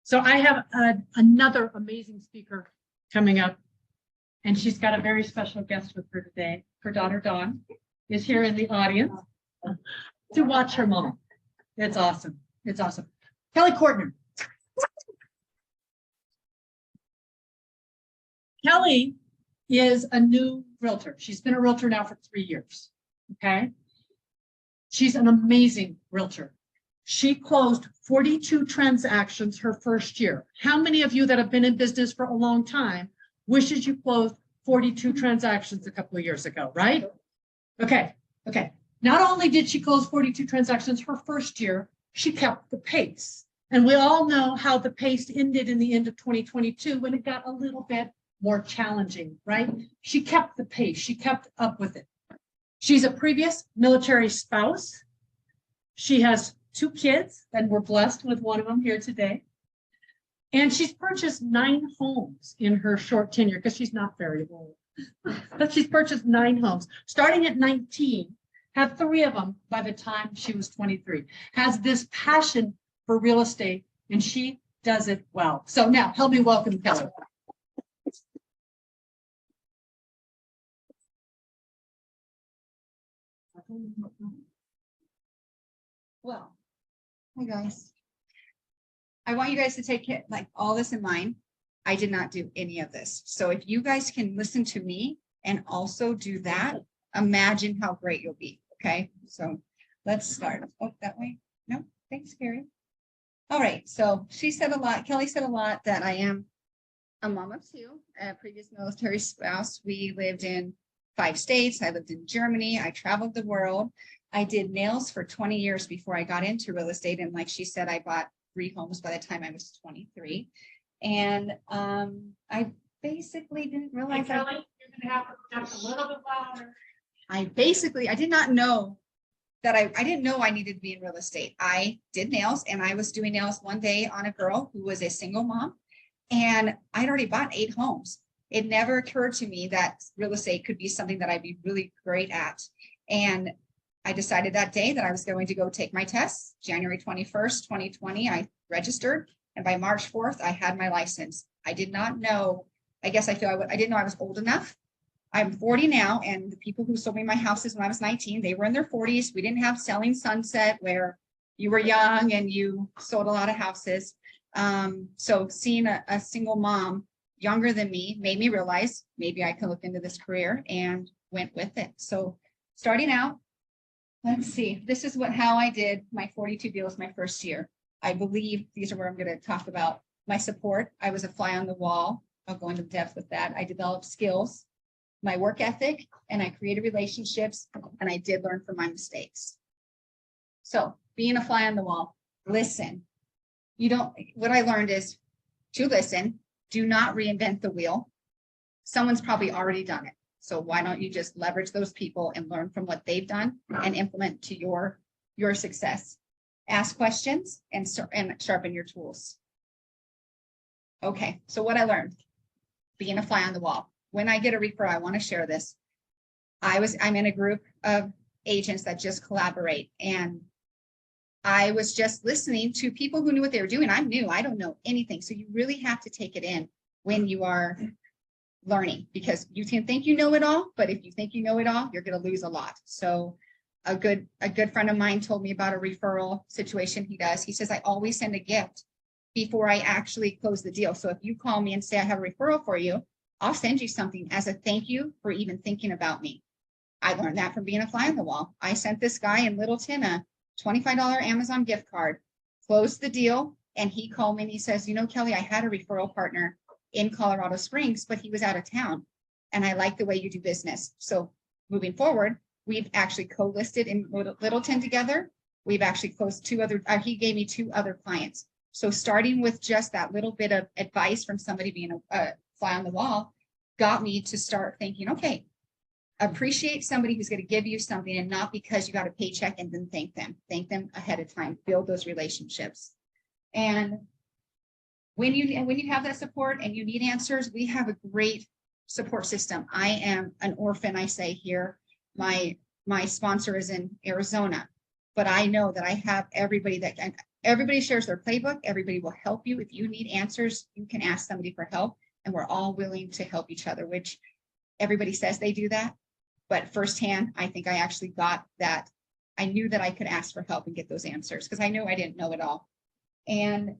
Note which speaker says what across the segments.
Speaker 1: So I have another amazing speaker coming up, and she's got a very special guest with her today. Her daughter, Dawn, is here in the audience to watch her mom. It's awesome. It's awesome. Kelley Cortner. Kelley is a new realtor. She's been a realtor now for 3 years. Okay. She's an amazing realtor. She closed 42 transactions her first year. How many of you that have been in business for a long time wishes you closed 42 transactions a couple of years ago, right? Okay. Okay. Not only did she close 42 transactions her first year, she kept the pace. And we all know how the pace ended in the end of 2022 when it got a little bit more challenging, right? She kept the pace. She kept up with it. She's a previous military spouse. She has 2 kids, and we're blessed with one of them here today. And she's purchased 9 homes in her short tenure, because she's not very old. But she's purchased 9 homes, starting at 19, had 3 of them by the time she was 23, has this passion for real estate, and she does it well. So now help me welcome Kelley.
Speaker 2: Well, hi guys. I want you guys to take it like all this in mind. I did not do any of this. So if you guys can listen to me and also do that, imagine how great you'll be. Okay, so let's start. Oh, that way? No, thanks, Carrie. All right, so she said a lot. Kelley said a lot that I am a mom of 2, a previous military spouse. We lived in 5 states. I lived in Germany. I traveled the world. I did nails for 20 years before I got into real estate. And like she said, I bought 3 homes by the time I was 23. And I basically didn't realize
Speaker 1: Hey, Kelley, you're going to have to talk a little bit louder.
Speaker 2: I did not know that I didn't know I needed to be in real estate. I did nails, and I was doing nails one day on a girl who was a single mom, and I'd already bought 8 homes. It never occurred to me that real estate could be something that I'd be really great at. And I decided that day that I was going to go take my tests. January 21st, 2020, I registered. And by March 4th, I had my license. I did not know, I guess I didn't know I was old enough. I'm 40 now, and the people who sold me my houses when I was 19, they were in their 40s. We didn't have Selling Sunset where you were young and you sold a lot of houses. So seeing a single mom younger than me made me realize maybe I could look into this career, and went with it. So starting out, let's see, this is how I did my 42 deals my first year. I believe these are where I'm going to talk about my support. I was a fly on the wall. I'll go into depth with that. I developed skills, my work ethic, and I created relationships, and I did learn from my mistakes. So being a fly on the wall, listen. What I learned is to listen. Do not reinvent the wheel. Someone's probably already done it. So why don't you just leverage those people and learn from what they've done and implement to your success? Ask questions and sharpen your tools. Okay, so what I learned, being a fly on the wall. When I get a referral, I want to share this. I'm in a group of agents that just collaborate, and I was just listening to people who knew what they were doing. I'm new, I don't know anything. So you really have to take it in when you are learning, because you can think you know it all, but if you think you know it all, you're going to lose a lot. So a good friend of mine told me about a referral situation he does. He says, I always send a gift before I actually close the deal. So if you call me and say, I have a referral for you, I'll send you something as a thank you for even thinking about me. I learned that from being a fly on the wall. I sent this guy in Littleton a $25 Amazon gift card, closed the deal, and he called me and he says, you know, Kelley, I had a referral partner in Colorado Springs, but he was out of town, and I like the way you do business. So moving forward, we've actually co-listed in Littleton together. We've actually closed 2 other, he gave me 2 other clients. So starting with just that little bit of advice from somebody being a fly on the wall got me to start thinking, okay, appreciate somebody who's going to give you something, and not because you got a paycheck and then thank them ahead of time, build those relationships. And when you have that support and you need answers, we have a great support system. I am an orphan, I say here. My sponsor is in Arizona, but I know that I have everybody that everybody shares their playbook. Everybody will help you. If you need answers, you can ask somebody for help, and we're all willing to help each other, which everybody says they do that. But firsthand, I think I actually got that. I knew that I could ask for help and get those answers because I knew I didn't know it all. And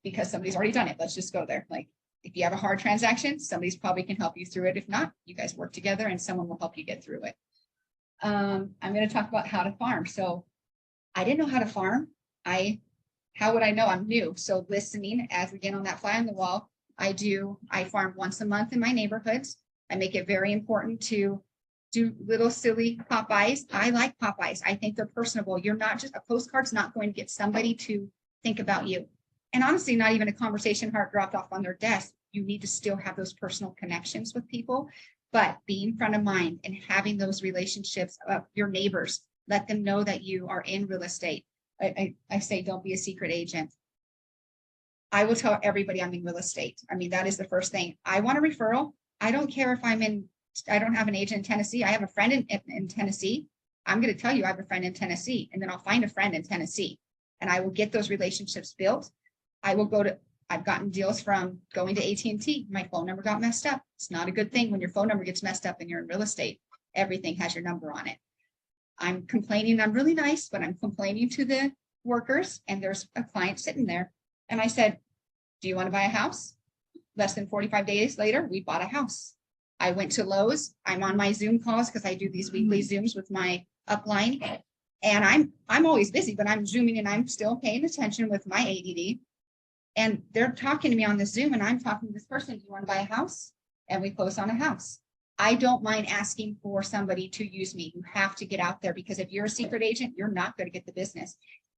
Speaker 2: because somebody's already done it, let's just go there. Like if you have a hard transaction, somebody's probably can help you through it. If not, you guys work together and someone will help you get through it. I'm going to talk about how to farm. So I didn't know how to farm. How would I know? I'm new. So listening, as we get on that fly on the wall, I farm once a month in my neighborhoods. I make it very important to do little silly Popeyes. I like Popeyes. I think they're personable. You're not just, a postcard's not going to get somebody to think about you. And honestly, not even a conversation heart dropped off on their desk. You need to still have those personal connections with people, but being front of mind and having those relationships of your neighbors, let them know that you are in real estate. I say, don't be a secret agent. I will tell everybody I'm in real estate. I mean, that is the first thing. I want a referral. I don't care if I don't have an agent in Tennessee. I have a friend in Tennessee. I'm going to tell you I have a friend in Tennessee, and then I'll find a friend in Tennessee, and I will get those relationships built. I've gotten deals from going to AT&T. My phone number got messed up. It's not a good thing when your phone number gets messed up and you're in real estate. Everything has your number on it. I'm complaining. I'm really nice, but I'm complaining to the workers, and there's a client sitting there. And I said, do you want to buy a house? Less than 45 days later, we bought a house. I went to Lowe's. I'm on my Zoom calls because I do these weekly Zooms with my upline. And I'm always busy, but I'm Zooming and I'm still paying attention with my ADD. And they're talking to me on the Zoom, and I'm talking to this person. Do you want to buy a house? And we close on a house. I don't mind asking for somebody to use me. You have to get out there, because if you're a secret agent, you're not going to get the business.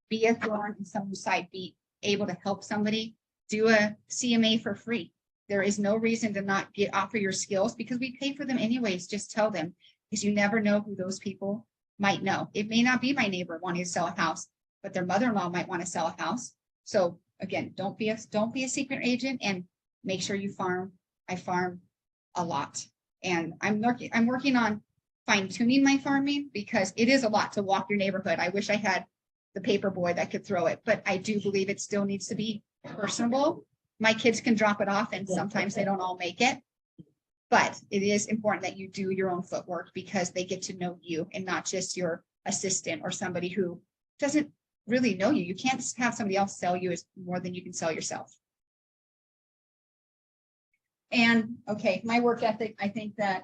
Speaker 2: Be a thorn in someone's side. Be able to help somebody. Do a CMA for free. There is no reason to not offer your skills, because we pay for them anyways. Just tell them, because you never know who those people might know. It may not be my neighbor wanting to sell a house, but their mother-in-law might want to sell a house. So again, don't be a secret agent, and make sure you farm. I farm a lot, and I'm working on fine tuning my farming, because it is a lot to walk your neighborhood. I wish I had the paper boy that could throw it, but I do believe it still needs to be personable. My kids can drop it off, and sometimes they don't all make it, but it is important that you do your own footwork, because they get to know you and not just your assistant or somebody who doesn't really know you. You can't have somebody else sell you as more than you can sell yourself. And okay, my work ethic, I think that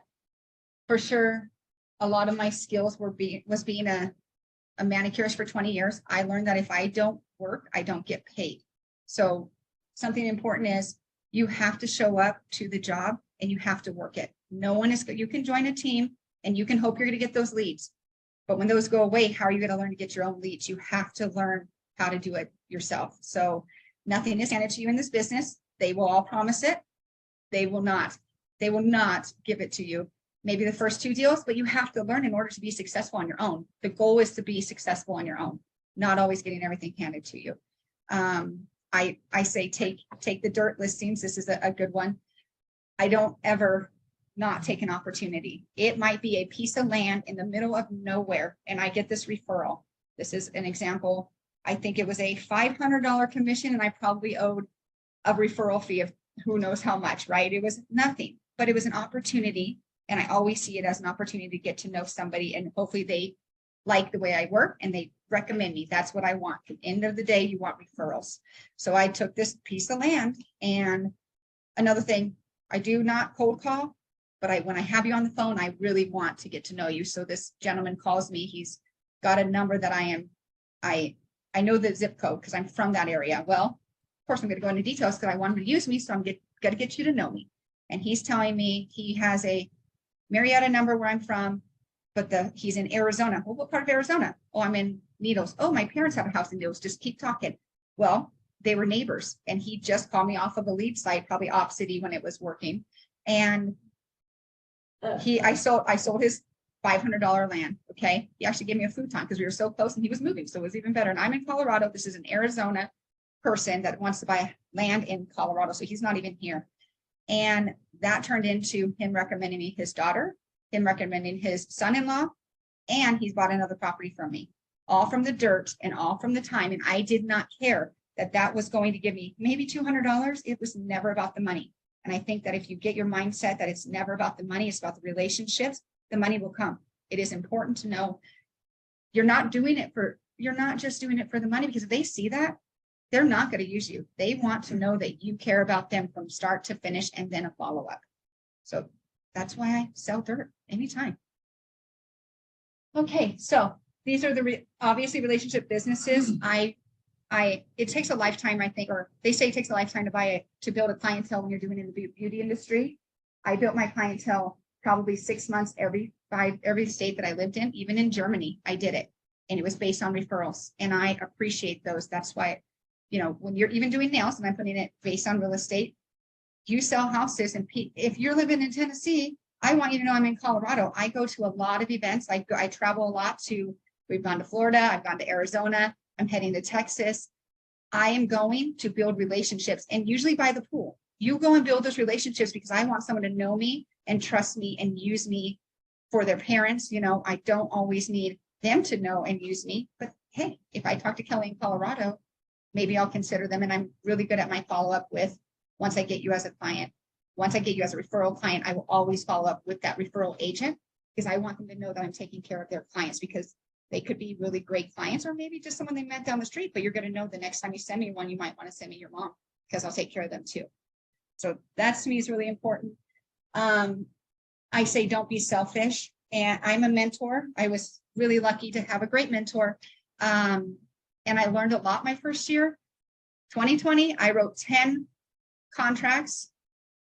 Speaker 2: for sure a lot of my skills was being a manicurist for 20 years. I learned that if I don't work, I don't get paid. So something important is you have to show up to the job and you have to work it. No one is good. You can join a team and you can hope you're going to get those leads. But when those go away, how are you going to learn to get your own leads? You have to learn how to do it yourself. So nothing is handed to you in this business. They will all promise it. They will not give it to you. Maybe the first 2 deals, but you have to learn in order to be successful on your own. The goal is to be successful on your own, not always getting everything handed to you. I say take the dirt listings. This is a good one. I don't ever not take an opportunity. It might be a piece of land in the middle of nowhere, and I get this referral. This is an example. I think it was a $500 commission, and I probably owed a referral fee of who knows how much, right? It was nothing, but it was an opportunity. And I always see it as an opportunity to get to know somebody, and hopefully they like the way I work and they recommend me. That's what I want. At the end of the day, you want referrals. So I took this piece of land. And another thing, I do not cold call, but when I have you on the phone, I really want to get to know you. So this gentleman calls me. He's got a number that I know the zip code because I'm from that area. Well, of course, I'm going to go into details because I want him to use me. So I'm going to get you to know me. And he's telling me he has a Marietta number where I'm from, but he's in Arizona. Well, what part of Arizona? Oh, I'm in Needles. Oh, my parents have a house in Needles. Just keep talking. Well, they were neighbors, and he just called me off of a lead site, probably off city when it was working. And I sold his $500 land. Okay. He actually gave me a futon because we were so close and he was moving. So it was even better. And I'm in Colorado. This is an Arizona person that wants to buy land in Colorado. So he's not even here. And that turned into him recommending me his daughter, him recommending his son-in-law, and he's bought another property from me. all from the dirt and all from the time. And I did not care that that was going to give me maybe $200. It was never about the money. And I think that if you get your mindset that it's never about the money, it's about the relationships, the money will come. It is important to know you're not just doing it for the money, because if they see that, they're not going to use you. They want to know that you care about them from start to finish and then a follow-up. So that's why I sell dirt anytime. Okay, so these are the obviously relationship businesses. It takes a lifetime, I think, or they say it takes a lifetime to build a clientele when you're doing it in the beauty industry. I built my clientele probably 6 months every state that I lived in, even in Germany, I did it. And it was based on referrals. And I appreciate those. That's why, when you're even doing nails, and I'm putting it based on real estate, you sell houses. And if you're living in Tennessee, I want you to know I'm in Colorado. I go to a lot of events. I travel a lot we've gone to Florida. I've gone to Arizona. I'm heading to Texas. I am going to build relationships, and usually by the pool. You go and build those relationships because I want someone to know me and trust me and use me for their parents. I don't always need them to know and use me, but hey, if I talk to Kelley in Colorado, maybe I'll consider them. And I'm really good at my follow-up with, once I get you as a client, once I get you as a referral client, I will always follow up with that referral agent, because I want them to know that I'm taking care of their clients, because they could be really great clients, or maybe just someone they met down the street, but you're going to know the next time you send me one, you might want to send me your mom, because I'll take care of them too. So that to me is really important. I say, don't be selfish. And I'm a mentor. I was really lucky to have a great mentor. And I learned a lot my first year. 2020, I wrote 10 contracts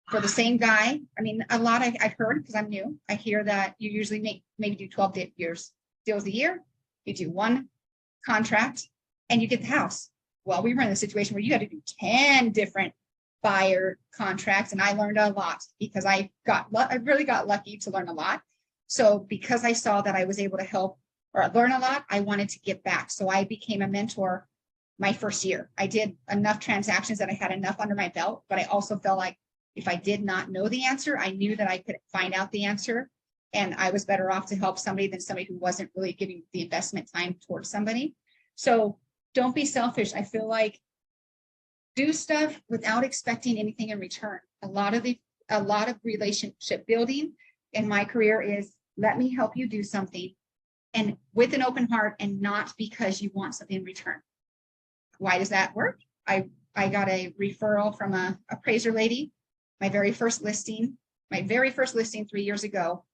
Speaker 2: for the same guy. I mean, a lot I've heard, because I'm new. I hear that you usually maybe do 12 deals a year. You do one contract and you get the house. Well, we were in a situation where you had to do 10 different buyer contracts. And I learned a lot, because I really got lucky to learn a lot. So because I saw that I was able to help or learn a lot, I wanted to give back. So I became a mentor my first year. I did enough transactions that I had enough under my belt, but I also felt like if I did not know the answer, I knew that I could find out the answer. And I was better off to help somebody than somebody who wasn't really giving the investment time towards somebody. So don't be selfish. I feel like do stuff without expecting anything in return. A lot of relationship building in my career is, let me help you do something, and with an open heart, and not because you want something in return. Why does that work? I got a referral from a appraiser lady, my very first listing 3 years ago.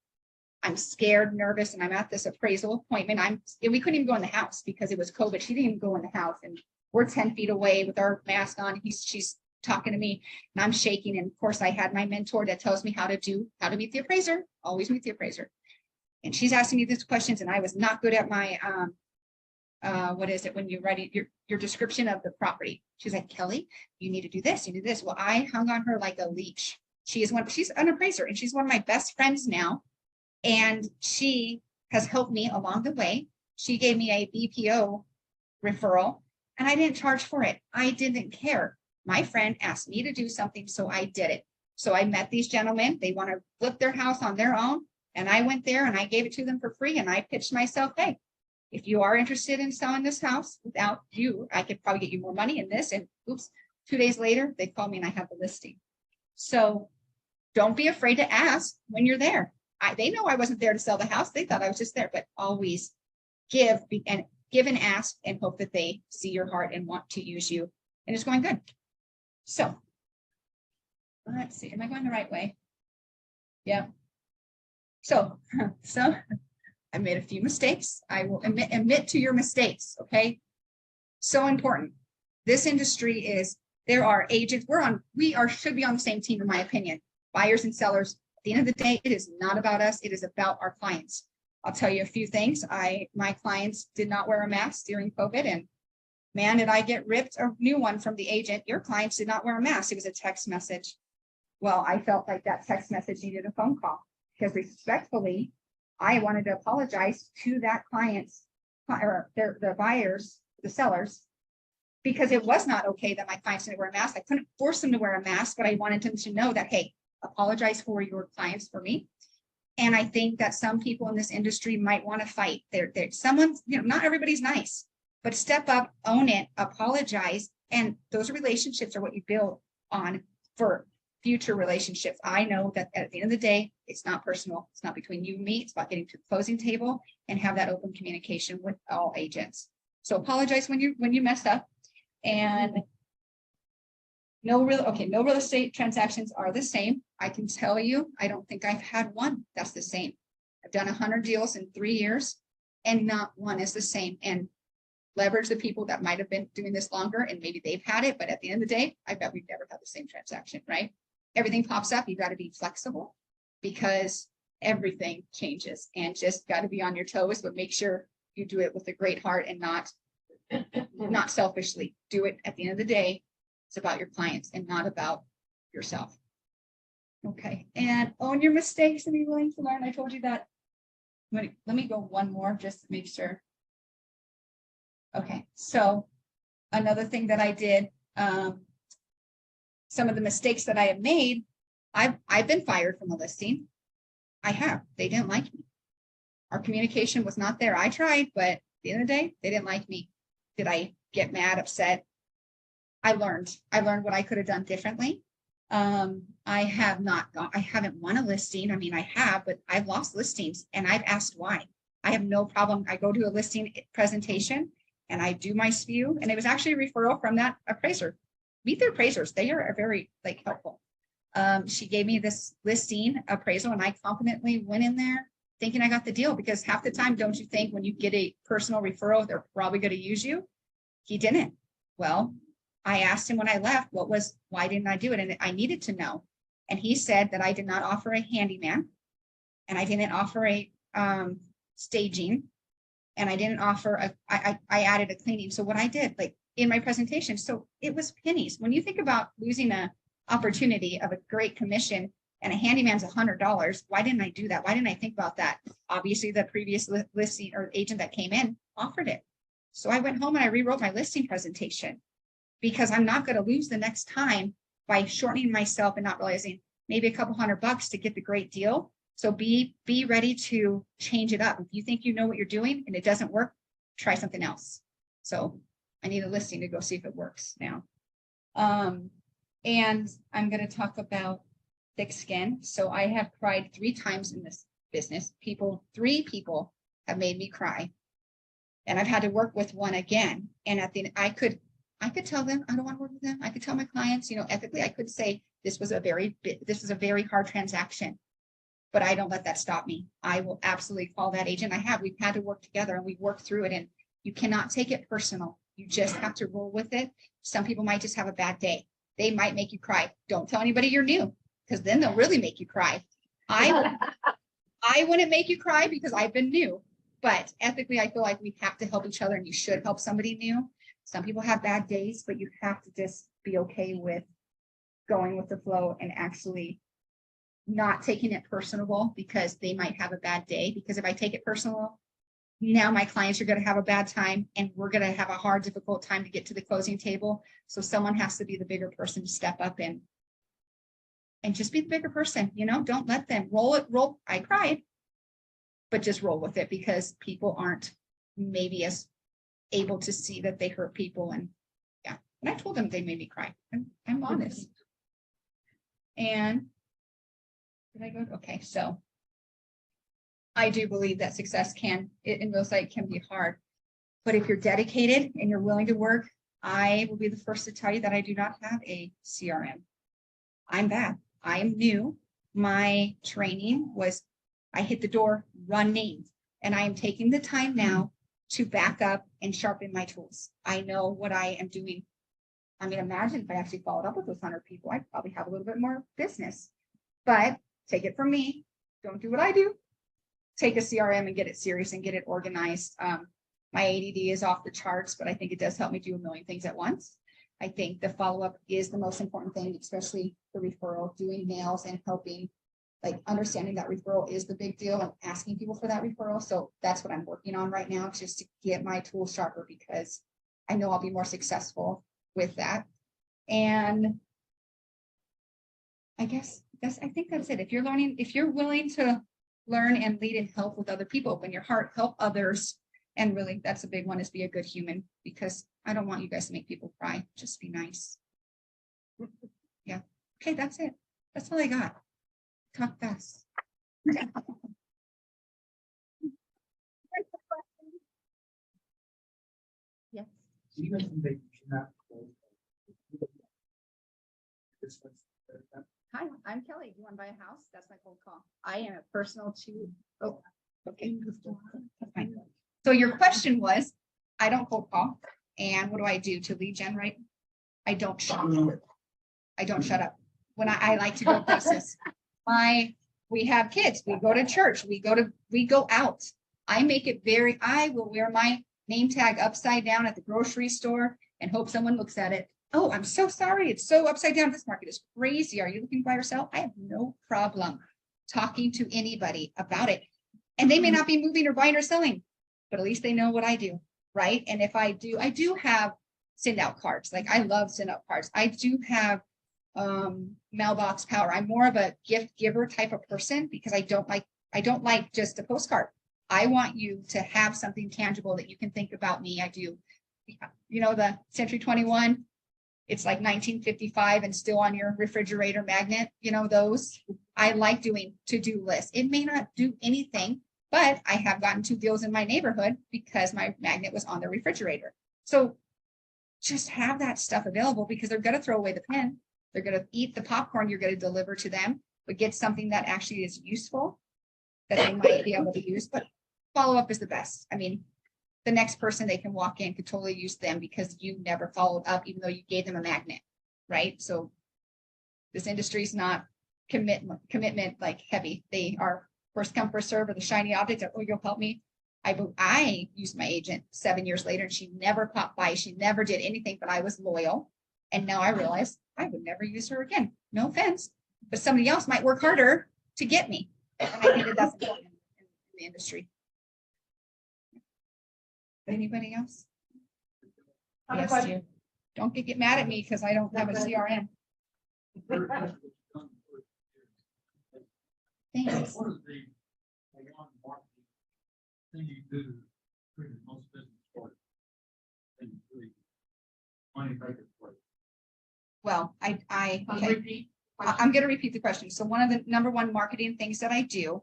Speaker 2: I'm scared, nervous, and I'm at this appraisal appointment. And we couldn't even go in the house because it was COVID. She didn't even go in the house, and we're 10 feet away with our mask on. She's talking to me, and I'm shaking. And of course, I had my mentor that tells me how to meet the appraiser. Always meet the appraiser. And she's asking me these questions, and I was not good at my what is it when you write your description of the property. She's like, Kelley, you need to do this, you do this. Well, I hung on her like a leash. She's an appraiser, and she's one of my best friends now. And she has helped me along the way. She gave me a BPO referral, and I didn't charge for it. I didn't care. My friend asked me to do something, so I did it. So I met these gentlemen. They want to flip their house on their own. And I went there and I gave it to them for free. And I pitched myself, hey, if you are interested in selling this house without you, I could probably get you more money in this. And oops, 2 days later, they called me and I have the listing. So don't be afraid to ask when you're there. They know I wasn't there to sell the house. They thought I was just there, but always give and ask, and hope that they see your heart and want to use you. And it's going good. So let's see, am I going the right way? Yeah. So I made a few mistakes. I will admit to your mistakes. Okay. So important. This industry there are agents. Should be on the same team, in my opinion. Buyers and sellers. At the end of the day, it is not about us. It is about our clients. I'll tell you a few things. My clients did not wear a mask during COVID, and man, did I get ripped a new one from the agent. Your clients did not wear a mask. It was a text message. Well, I felt like that text message needed a phone call, because respectfully, I wanted to apologize to that client's or the buyers, the sellers, because it was not okay that my clients didn't wear a mask. I couldn't force them to wear a mask, but I wanted them to know that, hey, apologize for your clients for me. And I think that some people in this industry might want to fight. Someone, not everybody's nice, but step up, own it, apologize. And those relationships are what you build on for future relationships. I know that at the end of the day, it's not personal. It's not between you and me. It's about getting to the closing table and have that open communication with all agents. So apologize when you mess up. And no real estate transactions are the same. I can tell you, I don't think I've had one that's the same. I've done 100 deals in 3 years and not one is the same. And leverage the people that might have been doing this longer and maybe they've had it, but at the end of the day, I bet we've never had the same transaction, right? Everything pops up. You got to be flexible because everything changes and just got to be on your toes, but make sure you do it with a great heart and not selfishly. Do it at the end of the day. It's about your clients and not about yourself. Okay. And own your mistakes and be willing to learn. I told you that. Let me go one more just to make sure. Okay. So another thing that I did, some of the mistakes that I have made, I've been fired from a listing. I have. They didn't like me. Our communication was not there. I tried, but at the end of the day, they didn't like me. Did I get mad, upset? I learned what I could have done differently. I haven't won a listing. I mean, I have, but I've lost listings and I've asked why. I have no problem. I go to a listing presentation and I do my SPU, and it was actually a referral from that appraiser. Meet the appraisers. They are very helpful. She gave me this listing appraisal and I confidently went in there thinking I got the deal, because half the time, don't you think when you get a personal referral, they're probably going to use you? He didn't. Well, I asked him when I left, why didn't I do it? And I needed to know. And he said that I did not offer a handyman and I didn't offer a staging and I didn't offer I added a cleaning. So what I did in my presentation, so it was pennies. When you think about losing a opportunity of a great commission and a handyman's $100, why didn't I do that? Why didn't I think about that? Obviously the previous listing or agent that came in offered it. So I went home and I rewrote my listing presentation, because I'm not going to lose the next time by shortening myself and not realizing maybe a couple $100 to get the great deal. So be ready to change it up. If you think you know what you're doing and it doesn't work, try something else. So I need a listing to go see if it works now. And I'm going to talk about thick skin. So I have cried 3 times in this business. 3 people have made me cry. And I've had to work with one again. And at the end, I could tell them I don't want to work with them. I could tell my clients, ethically, I could say this was a very hard transaction, but I don't let that stop me. I will absolutely call that agent. We've had to work together and we worked through it, and you cannot take it personal. You just have to roll with it. Some people might just have a bad day. They might make you cry. Don't tell anybody you're new, because then they'll really make you cry. I wouldn't make you cry because I've been new, but ethically, I feel like we have to help each other, and you should help somebody new. Some people have bad days, but you have to just be okay with going with the flow and actually not taking it personal because they might have a bad day. Because if I take it personal, now my clients are going to have a bad time and we're going to have a hard, difficult time to get to the closing table. So someone has to be the bigger person to step up and just be the bigger person. Don't let them roll. I cried, but just roll with it, because people aren't maybe as able to see that they hurt people. And I told them they made me cry. I'm honest. And did I go? Okay. So I do believe that success in real estate can be hard, but if you're dedicated and you're willing to work, I will be the first to tell you that I do not have a CRM. I'm bad. I am new. My training was, I hit the door running, and I am taking the time now to back up and sharpen my tools. I know what I am doing. I mean, imagine if I actually followed up with those 100 people, I'd probably have a little bit more business. But take it from me. Don't do what I do. Take a CRM and get it serious and get it organized. My ADD is off the charts, but I think it does help me do a million things at once. I think the follow-up is the most important thing, especially the referral, doing nails and helping, understanding that referral is the big deal and asking people for that referral. So that's what I'm working on right now, just to get my tools sharper, because I know I'll be more successful with that. And I think that's it. If you're willing to learn and lead and help with other people. Open your heart, help others. And really, that's a big one, is be a good human, because I don't want you guys to make people cry. Just be nice. Yeah. Okay, that's it. That's all I got. Talk fast. Yes.
Speaker 3: You mentioned that you should not close. This one's-
Speaker 2: Hi, I'm Kelly. Do you want to buy a house? That's my cold call. I am a personal to. Oh, okay. Fine. So your question was, I don't cold call. And what do I do to lead generate? I don't shut up. I don't shut up. When I like to go places. We have kids, we go to church, we go out. I make it I will wear my name tag upside down at the grocery store and hope someone looks at it. Oh, I'm so sorry. It's so upside down. This market is crazy. Are you looking by yourself? I have no problem talking to anybody about it. And they may not be moving or buying or selling, but at least they know what I do, right? And if I do have send out cards. Like, I love send out cards. I do have mailbox power. I'm more of a gift giver type of person, because I don't like just a postcard. I want you to have something tangible that you can think about me. I do, you know, the Century 21, it's like 1955 and still on your refrigerator magnet, you know, those. I like doing to-do lists. It may not do anything, but I have gotten 2 deals in my neighborhood because my magnet was on the refrigerator. So just have that stuff available, because they're going to throw away the pen. They're going to eat the popcorn you're going to deliver to them, but get something that actually is useful that they might be able to use. But follow up is the best. I mean, the next person they can walk in could totally use them because you never followed up, even though you gave them a magnet, right? So this industry is not commitment like heavy. They are first come, first serve, or the shiny object. Oh, you'll help me. I used my agent 7 years later, and she never popped by. She never did anything, but I was loyal. And now I realize I would never use her again. No offense, but somebody else might work harder to get me. And I think that that's important in the industry. Anybody else? Yes, you. Don't get mad at me because I don't have a CRM. Thanks.
Speaker 3: What is the one marketing thing you do to bring most business forward? And really money maker for it?
Speaker 2: Well, okay.
Speaker 1: Repeat.
Speaker 2: I'm going to repeat the question. So one of the number one marketing things that I do,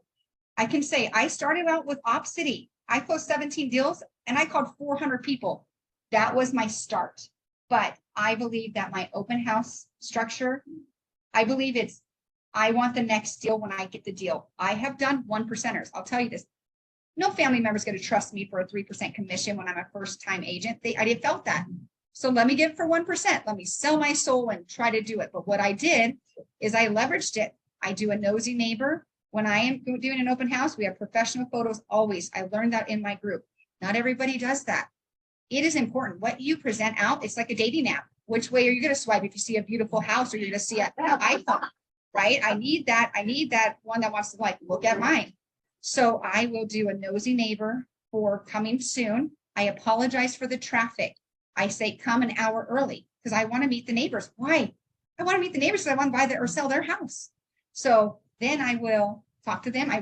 Speaker 2: I can say I started out with Op City. I closed 17 deals and I called 400 people. That was my start. But I believe that my open house structure, I believe I want the next deal when I get the deal. I have done 1%ers. I'll tell you this. No family member is going to trust me for a 3% commission when I'm a first time agent. I didn't felt that. So let me get it for 1%. Let me sell my soul and try to do it. But what I did is I leveraged it. I do a nosy neighbor. When I am doing an open house, we have professional photos always. I learned that in my group. Not everybody does that. It is important. What you present out, it's like a dating app. Which way are you going to swipe if you see a beautiful house or you're going to see an iPhone, right? I need that one that wants to like, look at mine. So I will do a nosy neighbor for coming soon. I apologize for the traffic. I say come an hour early because I want to meet the neighbors. Why? I want to meet the neighbors because I want to buy or sell their house. So then I will talk to them. I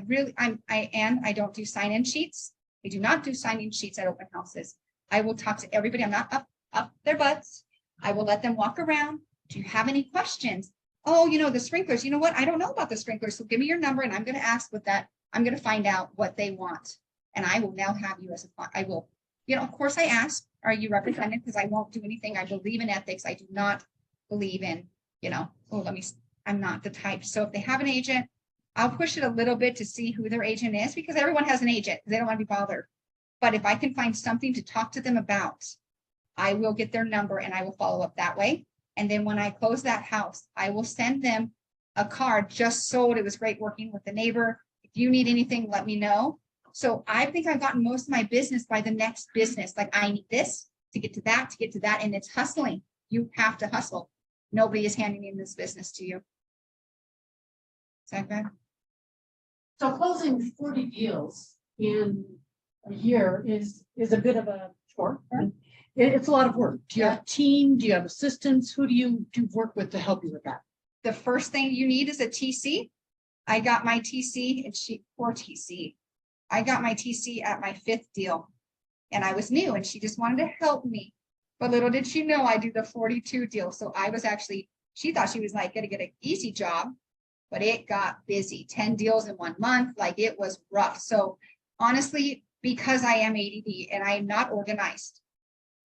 Speaker 2: don't do sign-in sheets. I do not do sign-in sheets at open houses. I will talk to everybody. I'm not up their butts. I will let them walk around. Do you have any questions? Oh, you know, the sprinklers, you know what? I don't know about the sprinklers. So give me your number and I'm going to ask with that. I'm going to find out what they want. And I will now have you as a client. I will, you know, of course I ask, are you represented? Because I won't do anything. I believe in ethics. I do not believe in, you know, I'm not the type. So if they have an agent, I'll push it a little bit to see who their agent is, because everyone has an agent. They don't want to be bothered. But if I can find something to talk to them about, I will get their number and I will follow up that way. And then when I close that house, I will send them a card. Just sold. It was great working with the neighbor. If you need anything, let me know. So I think I've gotten most of my business by the next business. Like, I need this to get to that, and it's hustling. You have to hustle. Nobody is handing in this business to you. Is that good?
Speaker 1: So closing 40 deals in a year is a bit of a chore. Right? It's a lot of work. Do you have a team? Do you have assistants? Who do you work with to help you with that?
Speaker 2: The first thing you need is a TC. I got my TC and poor TC. I got my TC at my 5th deal and I was new and she just wanted to help me. But little did she know I do the 42 deal. So I was actually, she thought she was like going to get an easy job, but it got busy. 10 deals in 1 month. Like it was rough. So honestly, because I am ADD and I am not organized,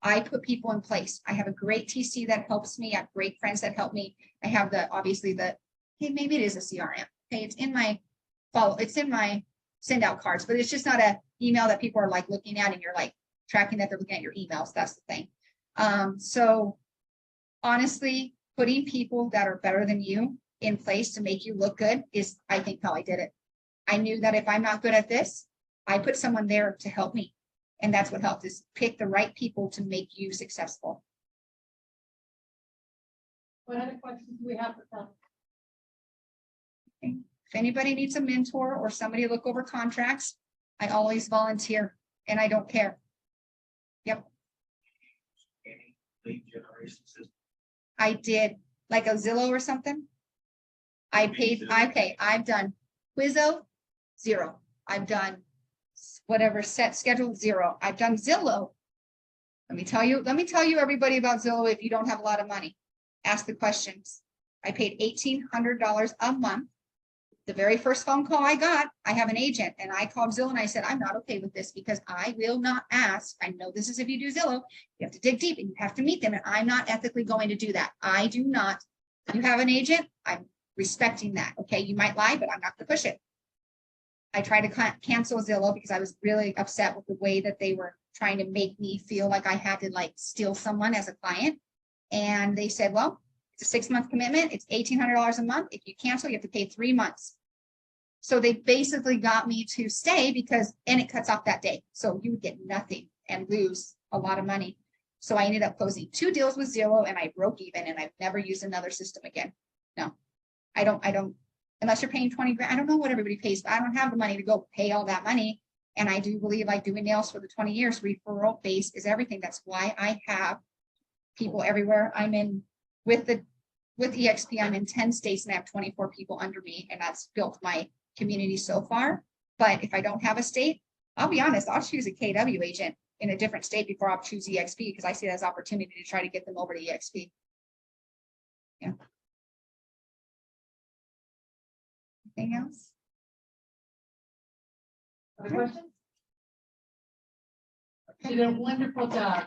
Speaker 2: I put people in place. I have a great TC that helps me. I have great friends that help me. I have obviously hey, maybe it is a CRM. Okay, it's in my send out cards, but it's just not an email that people are like looking at and you're like tracking that they're looking at your emails. That's the thing. So honestly, putting people that are better than you in place to make you look good is, I think, how I did it. I knew that if I'm not good at this, I put someone there to help me. And that's what helped, is pick the right people to make you successful.
Speaker 1: What other questions do we have for them?
Speaker 2: If anybody needs a mentor or somebody to look over contracts, I always volunteer and I don't care. Yep.
Speaker 3: Any lead generation system?
Speaker 2: I did, like a Zillow or something. I paid, okay, I've done Quizzo, 0. I've done whatever set schedule, 0. I've done Zillow. Let me tell you everybody about Zillow. If you don't have a lot of money, ask the questions. I paid $1,800 a month. The very first phone call I got, I have an agent and I called Zillow and I said, I'm not okay with this because I will not ask. I know this is if you do Zillow, you have to dig deep and you have to meet them. And I'm not ethically going to do that. I do not. You have an agent, I'm respecting that. Okay, you might lie, but I'm not going to push it. I tried to cancel Zillow because I was really upset with the way that they were trying to make me feel like I had to like steal someone as a client. And they said, well, it's a 6-month commitment. It's $1,800 a month. If you cancel, you have to pay 3 months. So they basically got me to stay and it cuts off that day. So you would get nothing and lose a lot of money. So I ended up closing 2 deals with Zillow and I broke even and I've never used another system again. No, I don't, unless you're paying 20 grand. I don't know what everybody pays, but I don't have the money to go pay all that money. And I do believe, like doing nails for the 20 years, referral base is everything. That's why I have people everywhere. I'm in with EXP, I'm in 10 states and I have 24 people under me, and that's built my community so far. But if I don't have a state, I'll be honest, I'll choose a KW agent in a different state before I'll choose EXP because I see that as opportunity to try to get them over to EXP. Yeah. Anything else?
Speaker 1: Other questions? You did a wonderful job.